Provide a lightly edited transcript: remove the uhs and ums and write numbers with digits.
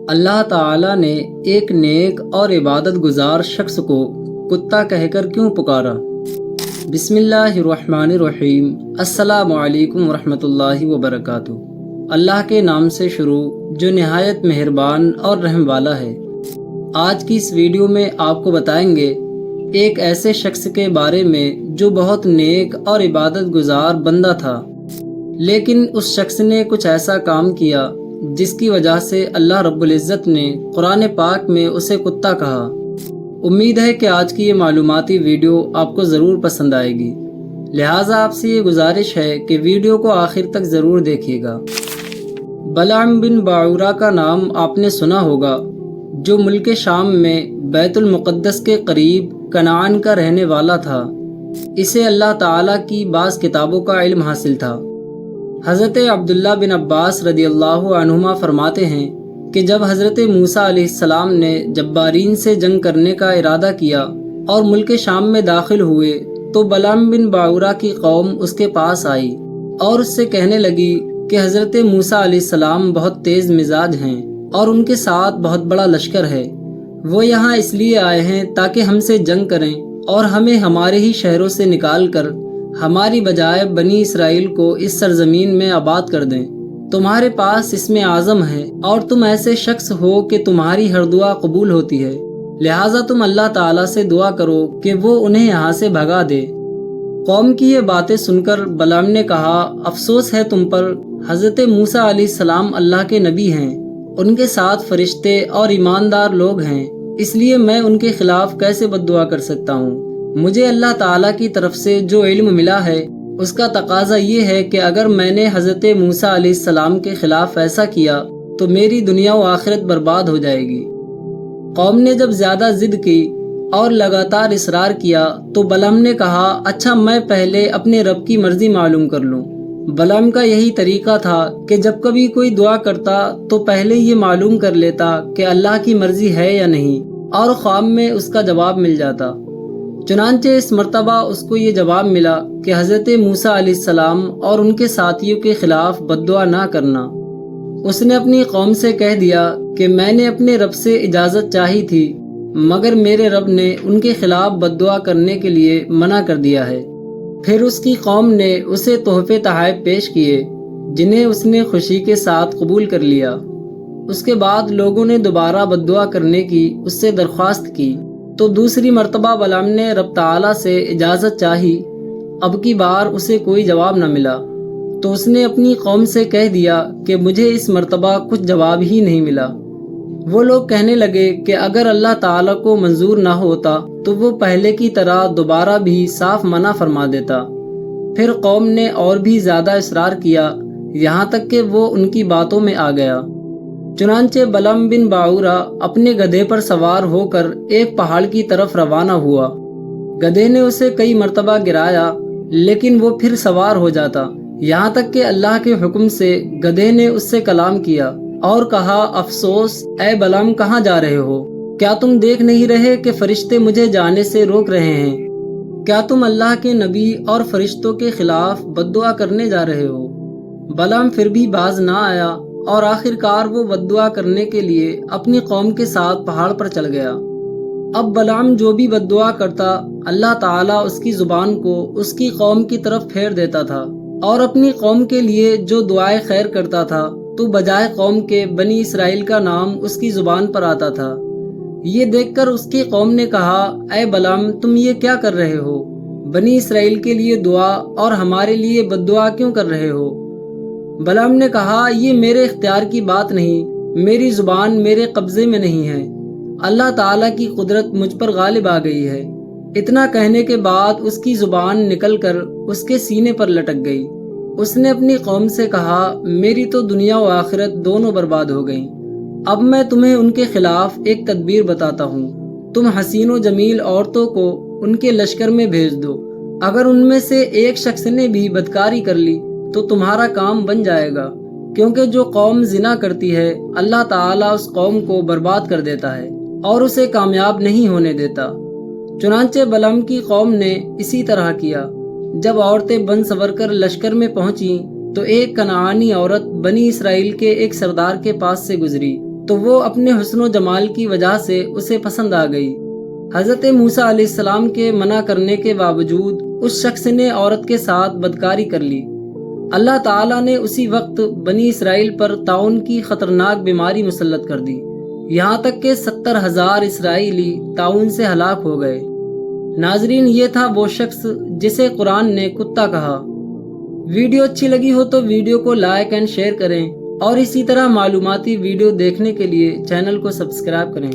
اللہ تعالیٰ نے ایک نیک اور عبادت گزار شخص کو کتا کہہ کر کیوں پکارا؟ بسم اللہ الرحمن الرحیم۔ السلام علیکم ورحمۃ اللہ وبرکاتہ۔ اللہ کے نام سے شروع جو نہایت مہربان اور رحم والا ہے۔ آج کی اس ویڈیو میں آپ کو بتائیں گے ایک ایسے شخص کے بارے میں جو بہت نیک اور عبادت گزار بندہ تھا، لیکن اس شخص نے کچھ ایسا کام کیا جس کی وجہ سے اللہ رب العزت نے قرآن پاک میں اسے کتا کہا۔ امید ہے کہ آج کی یہ معلوماتی ویڈیو آپ کو ضرور پسند آئے گی، لہٰذا آپ سے یہ گزارش ہے کہ ویڈیو کو آخر تک ضرور دیکھیے گا۔ بلعام بن باعورہ کا نام آپ نے سنا ہوگا، جو ملک شام میں بیت المقدس کے قریب کنعان کا رہنے والا تھا۔ اسے اللہ تعالیٰ کی بعض کتابوں کا علم حاصل تھا۔ حضرت عبداللہ بن عباس رضی اللہ عنہما فرماتے ہیں کہ جب حضرت موسیٰ علیہ السلام نے جبارین سے جنگ کرنے کا ارادہ کیا اور ملک شام میں داخل ہوئے تو بلعام بن باعورہ کی قوم اس کے پاس آئی اور اس سے کہنے لگی کہ حضرت موسیٰ علیہ السلام بہت تیز مزاج ہیں اور ان کے ساتھ بہت بڑا لشکر ہے۔ وہ یہاں اس لیے آئے ہیں تاکہ ہم سے جنگ کریں اور ہمیں ہمارے ہی شہروں سے نکال کر ہماری بجائے بنی اسرائیل کو اس سرزمین میں آباد کر دیں۔ تمہارے پاس اسم اعظم ہے اور تم ایسے شخص ہو کہ تمہاری ہر دعا قبول ہوتی ہے، لہٰذا تم اللہ تعالیٰ سے دعا کرو کہ وہ انہیں یہاں سے بھگا دے۔ قوم کی یہ باتیں سن کر بلعام نے کہا، افسوس ہے تم پر، حضرت موسیٰ علیہ السلام اللہ کے نبی ہیں، ان کے ساتھ فرشتے اور ایماندار لوگ ہیں، اس لیے میں ان کے خلاف کیسے بد دعا کر سکتا ہوں؟ مجھے اللہ تعالیٰ کی طرف سے جو علم ملا ہے اس کا تقاضا یہ ہے کہ اگر میں نے حضرت موسیٰ علیہ السلام کے خلاف ایسا کیا تو میری دنیا و آخرت برباد ہو جائے گی۔ قوم نے جب زیادہ ضد کی اور لگاتار اصرار کیا تو بلعام نے کہا، اچھا میں پہلے اپنے رب کی مرضی معلوم کر لوں۔ بلعام کا یہی طریقہ تھا کہ جب کبھی کوئی دعا کرتا تو پہلے یہ معلوم کر لیتا کہ اللہ کی مرضی ہے یا نہیں، اور خواب میں اس کا جواب مل جاتا۔ چنانچہ اس مرتبہ اس کو یہ جواب ملا کہ حضرت موسیٰ علیہ السلام اور ان کے ساتھیوں کے خلاف بد دعا نہ کرنا۔ اس نے اپنی قوم سے کہہ دیا کہ میں نے اپنے رب سے اجازت چاہی تھی، مگر میرے رب نے ان کے خلاف بد دعا کرنے کے لیے منع کر دیا ہے۔ پھر اس کی قوم نے اسے تحفے تحائف پیش کیے جنہیں اس نے خوشی کے ساتھ قبول کر لیا۔ اس کے بعد لوگوں نے دوبارہ بد دعا کرنے کی اس سے درخواست کی تو دوسری مرتبہ بلعام نے رب تعالیٰ سے اجازت چاہی۔ اب کی بار اسے کوئی جواب نہ ملا تو اس نے اپنی قوم سے کہہ دیا کہ مجھے اس مرتبہ کچھ جواب ہی نہیں ملا۔ وہ لوگ کہنے لگے کہ اگر اللہ تعالیٰ کو منظور نہ ہوتا تو وہ پہلے کی طرح دوبارہ بھی صاف منع فرما دیتا۔ پھر قوم نے اور بھی زیادہ اصرار کیا، یہاں تک کہ وہ ان کی باتوں میں آ گیا۔ چنانچہ بلعام بن باعورہ اپنے گدھے پر سوار ہو کر ایک پہاڑ کی طرف روانہ ہوا۔ گدھے نے اسے کئی مرتبہ گرایا لیکن وہ پھر سوار ہو جاتا، یہاں تک کہ اللہ کے حکم سے گدھے نے اس سے کلام کیا اور کہا، افسوس اے بلعام، کہاں جا رہے ہو؟ کیا تم دیکھ نہیں رہے کہ فرشتے مجھے جانے سے روک رہے ہیں؟ کیا تم اللہ کے نبی اور فرشتوں کے خلاف بد دعا کرنے جا رہے ہو؟ بلعام پھر بھی باز نہ آیا اور آخر کار وہ بد دعا کرنے کے لیے اپنی قوم کے ساتھ پہاڑ پر چل گیا۔ اب بلعام جو بھی بد دعا کرتا اللہ تعالیٰ اس کی زبان کو اس کی قوم کی طرف پھیر دیتا تھا، اور اپنی قوم کے لیے جو دعائے خیر کرتا تھا تو بجائے قوم کے بنی اسرائیل کا نام اس کی زبان پر آتا تھا۔ یہ دیکھ کر اس کی قوم نے کہا، اے بلعام، تم یہ کیا کر رہے ہو؟ بنی اسرائیل کے لیے دعا اور ہمارے لیے بد دعا کیوں کر رہے ہو؟ بلعام نے کہا، یہ میرے اختیار کی بات نہیں، میری زبان میرے قبضے میں نہیں ہے، اللہ تعالیٰ کی قدرت مجھ پر غالب آ گئی ہے۔ اتنا کہنے کے بعد اس کی زبان نکل کر اس کے سینے پر لٹک گئی۔ اس نے اپنی قوم سے کہا، میری تو دنیا و آخرت دونوں برباد ہو گئیں۔ اب میں تمہیں ان کے خلاف ایک تدبیر بتاتا ہوں۔ تم حسین و جمیل عورتوں کو ان کے لشکر میں بھیج دو، اگر ان میں سے ایک شخص نے بھی بدکاری کر لی تو تمہارا کام بن جائے گا، کیونکہ جو قوم زنا کرتی ہے اللہ تعالیٰ اس قوم کو برباد کر دیتا ہے اور اسے کامیاب نہیں ہونے دیتا۔ چنانچہ بلعام کی قوم نے اسی طرح کیا۔ جب عورتیں بن سور کر لشکر میں پہنچیں تو ایک کنعانی عورت بنی اسرائیل کے ایک سردار کے پاس سے گزری تو وہ اپنے حسن و جمال کی وجہ سے اسے پسند آ گئی۔ حضرت موسیٰ علیہ السلام کے منع کرنے کے باوجود اس شخص نے عورت کے ساتھ بدکاری کر لی۔ اللہ تعالیٰ نے اسی وقت بنی اسرائیل پر طاعون کی خطرناک بیماری مسلط کر دی، یہاں تک کہ 70,000 اسرائیلی طاعون سے ہلاک ہو گئے۔ ناظرین، یہ تھا وہ شخص جسے قرآن نے کتا کہا۔ ویڈیو اچھی لگی ہو تو ویڈیو کو لائک اینڈ شیئر کریں، اور اسی طرح معلوماتی ویڈیو دیکھنے کے لیے چینل کو سبسکرائب کریں۔